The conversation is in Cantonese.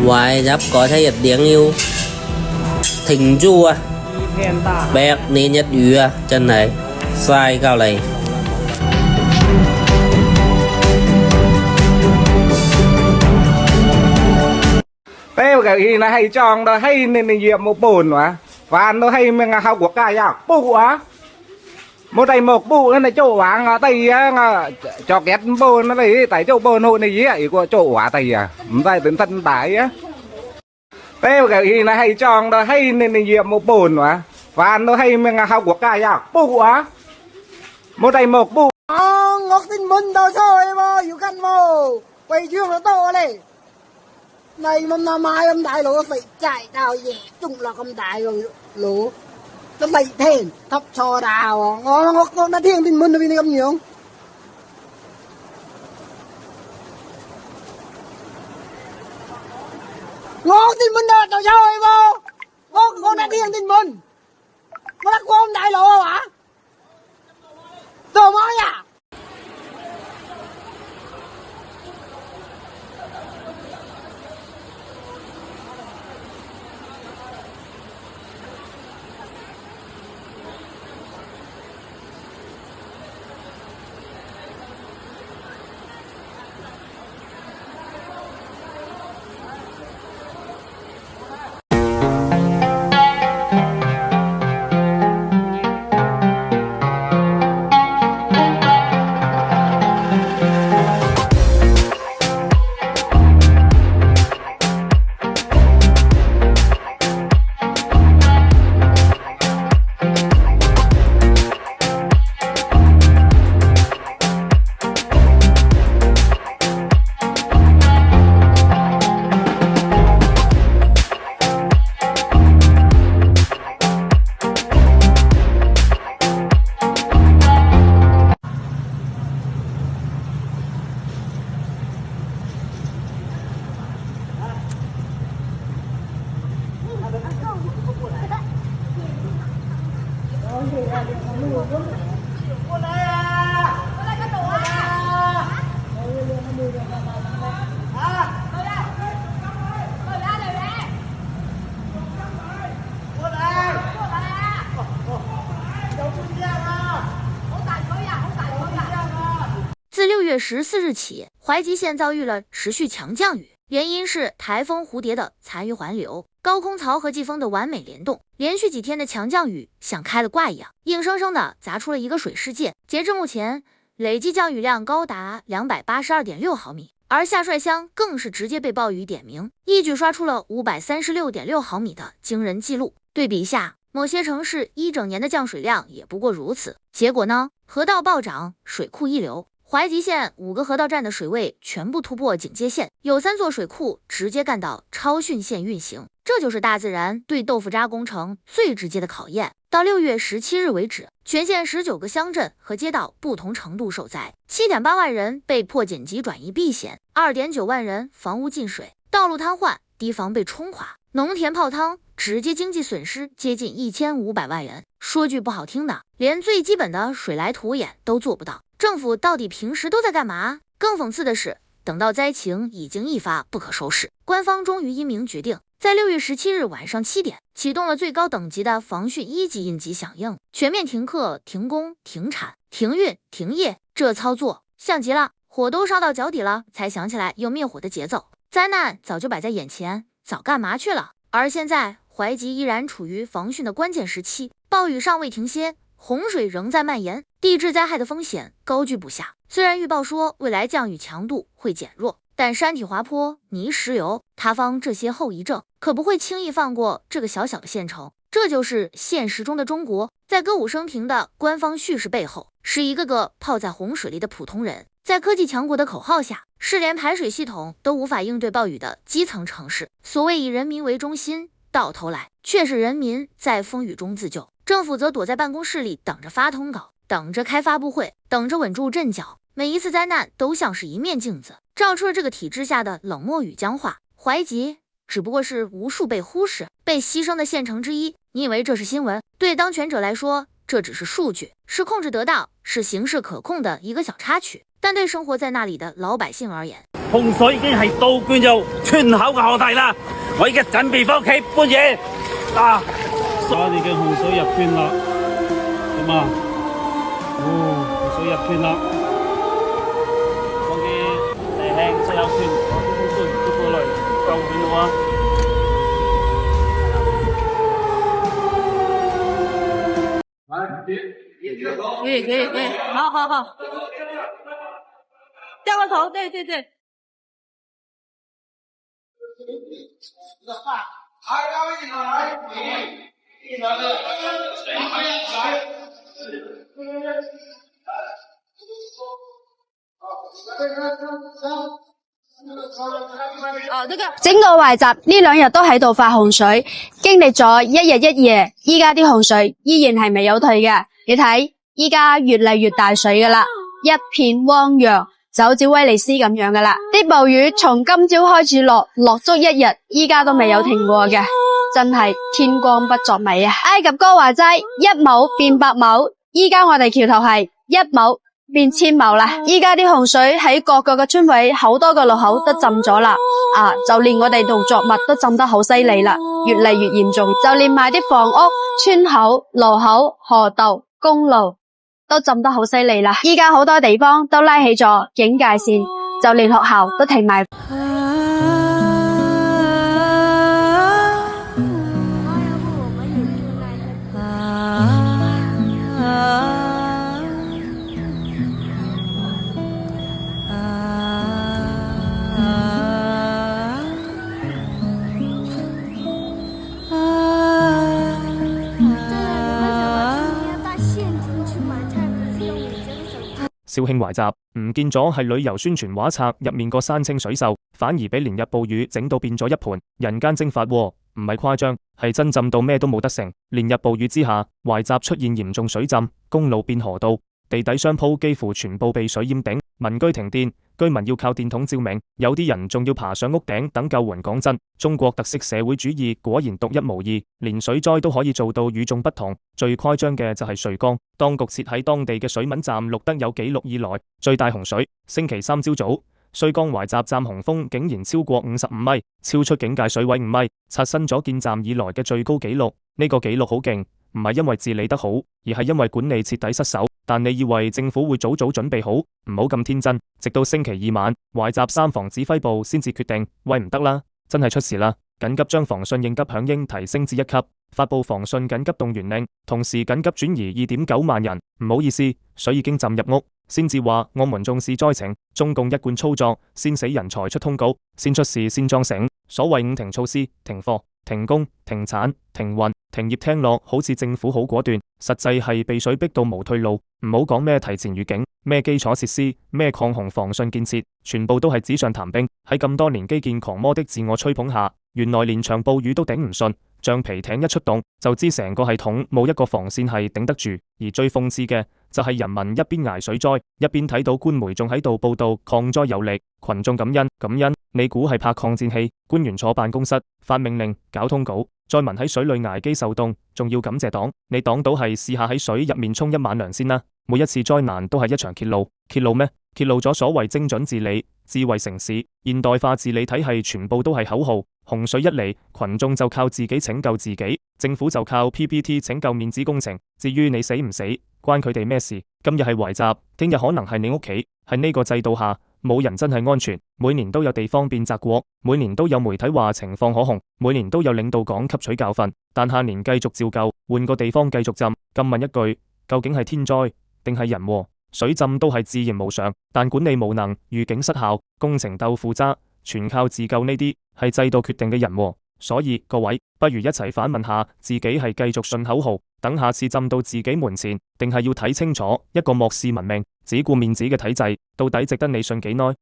Ngoài giáp có thể điện yêu thỉnh chu à bẹt nên nhất yu à chân này sai cao này thế cái này hay chọn đó hay nên diệp một bồn mà và nó hay mình học của cái à bù á một tay một bù này chỗ vàng tay cho két bồn nó đấy tại chỗ bồn hội này gì của chỗ quả tay à tay tính thân tải á thế cái này hay chọn đó hay nên diệp một bồn mà và nó hay mình học của cái à bù á một tay một bù ngọc tinh môn đâu thôi màอยู่กันโมquay dương nó to này này mâm năm mai âm đại lộ phải chạy đào về chung là không đại rồi lộ nó bậy thèn thắp cho đào ngọc nó thiêng tinh môn nó bị âm nhiều ngọc tinh môn đâu thôi mà ngọc nó thiêng tinh môn nó đã qua âm đại lộ hả đồ mới à自6月14日起，怀集县遭遇了持续强降雨，原因是台风蝴蝶的残余环流、高空槽和季风的完美联动，连续几天的强降雨像开了挂一样，硬生生的砸出了一个水世界。截至目前，累计降雨量高达282.6毫米，而下帅乡更是直接被暴雨点名，一举刷出了536.6毫米的惊人记录。对比一下，某些城市一整年的降水量也不过如此。结果呢，河道暴涨，水库溢流。怀集县5个河道站的水位全部突破警戒线，有3座水库直接干到超汛线运行，这就是大自然对豆腐渣工程最直接的考验。到6月17日为止，全县19个乡镇和街道不同程度受灾，7.8万人被迫紧急转移避险，2.9万人房屋进水，道路瘫痪，堤防被冲垮，农田泡汤，直接经济损失接近1500万元。说句不好听的，连最基本的水来土掩都做不到。政府到底平时都在干嘛？更讽刺的是，等到灾情已经一发不可收拾，官方终于英明决定，在6月17日晚上7点启动了最高等级的防汛1级应急响应，全面停课、停工、停产、停运、停业。这操作像极了火都烧到脚底了才想起来有灭火的节奏，灾难早就摆在眼前，早干嘛去了？而现在怀集依然处于防汛的关键时期，暴雨尚未停歇，洪水仍在蔓延，地质灾害的风险高居不下。虽然预报说未来降雨强度会减弱，但山体滑坡、泥石流、塌方这些后遗症可不会轻易放过这个小小的县城。这就是现实中的中国，在歌舞升平的官方叙事背后，是一个个泡在洪水里的普通人，在科技强国的口号下，是连排水系统都无法应对暴雨的基层城市。所谓以人民为中心，到头来却是人民在风雨中自救，政府则躲在办公室里等着发通稿，等着开发布会，等着稳住阵脚。每一次灾难都像是一面镜子，照出了这个体制下的冷漠与僵化。怀集只不过是无数被忽视、被牺牲的县城之一。你以为这是新闻？对当权者来说，这只是數據，是控制得到，是形勢可控的一個小插曲。但對生活在那裡的老百姓而言，洪水已經係倒灌入村口嘅河堤啦，我而家準備翻屋企搬嘢啊！我哋嘅洪水入村啦，點啊？洪水入村啦，我嘅弟兄所有村，我都過來救援我啊！可以，好，掉個頭，對。整個懷集呢2日都喺度發洪水，經歷咗1日1夜，依家啲洪水依然係未有退嘅。你睇，依家越嚟越大水噶啦，一片汪洋，就好似威尼斯咁樣噶啦。啲暴雨從今朝開始落足1日，依家都未有停過嘅，真係天光不作美啊！埃及歌話齋1畝變8畝，依家我哋橋頭係1畝變1000畝啦！依家啲洪水喺各個嘅村委，好多個路口都浸咗啦，就連我哋農作物都浸得好犀利啦，越嚟越嚴重，就連埋啲房屋、村口、路口、河道、公路都浸得好犀利啦！依家好多地方都拉起咗警戒線，就連學校都停埋。肇慶懷集唔見咗係旅遊宣傳畫冊入面個山清水秀，反而俾連日暴雨整到變咗一盤人間蒸發喎，唔係誇張，係真浸到咩都冇得成。連日暴雨之下，懷集出現嚴重水浸，公路變河道，地底商鋪幾乎全部被水淹頂，民居停電，居民要靠電筒照明，有啲人仲要爬上屋頂等救援。講真，中國特色社會主義果然獨一無二，連水災都可以做到與眾不同。最誇張嘅就係穗江，當局設喺當地嘅水文站錄得有紀錄以來最大洪水。星期三朝早，穗江懷集站洪峰竟然超過55米，超出警戒水位5米，刷新咗建站以來嘅最高紀錄。呢個紀錄好勁，唔係因為治理得好，而係因為管理徹底失守。但你以為政府會早早準備好？唔好咁天真。直到星期二晚，懷集3防指揮部先至決定，喂，唔得啦，真係出事啦！緊急將防汛應急響應提升至1級，發布防汛緊急動員令，同時緊急轉移2.9萬人。唔好意思，水已經浸入屋，先至話我們重視災情。中共一貫操作，先死人才出通告，先出事先裝醒。所謂5停措施，停課、停工、停產、停運、停業，聽落好似政府好果斷，實際係被水逼到無退路。唔好講咩提前預警，咩基礎設施，咩抗洪防汛建設，全部都係紙上談兵。喺咁多年基建狂魔的自我吹捧下，原來連場暴雨都頂唔順，橡皮艇一出動就知成個系統冇一個防線係頂得住。而最諷刺嘅就係人民一邊捱水災，一邊睇到官媒仲喺度報道抗災有力，群眾感恩。你估係拍抗戰戲？官員坐辦公室發命令搞通稿，災民喺水裏捱飢受凍，仲要感謝黨。你黨到係試下喺水入面沖1晚涼先啦。每一次災難都係一場揭露，揭露咩？揭露咗所謂精準治理、智慧城市、現代化治理體系全部都係口號。洪水一嚟，群眾就靠自己拯救自己，政府就靠 PPT 拯救面子工程。至於你死唔死，關佢哋咩事？今日係懷集，聽日可能係你屋企。喺呢個制度下，冇人真係安全。每年都有地方變澤國，每年都有媒體話情況可控，每年都有領導講吸取教訓，但下年繼續照舊，換個地方繼續浸。咁問一句，究竟係天災定係人禍？水浸都係自然無常，但管理無能、預警失效、工程豆腐渣，全靠自救，呢啲係制度決定嘅人禍。所以各位，不如一齊反問下自己，係繼續信口號，等下次浸到自己門前，定係要睇清楚一個漠視文明、只顧面子嘅體制，到底值得你信幾耐？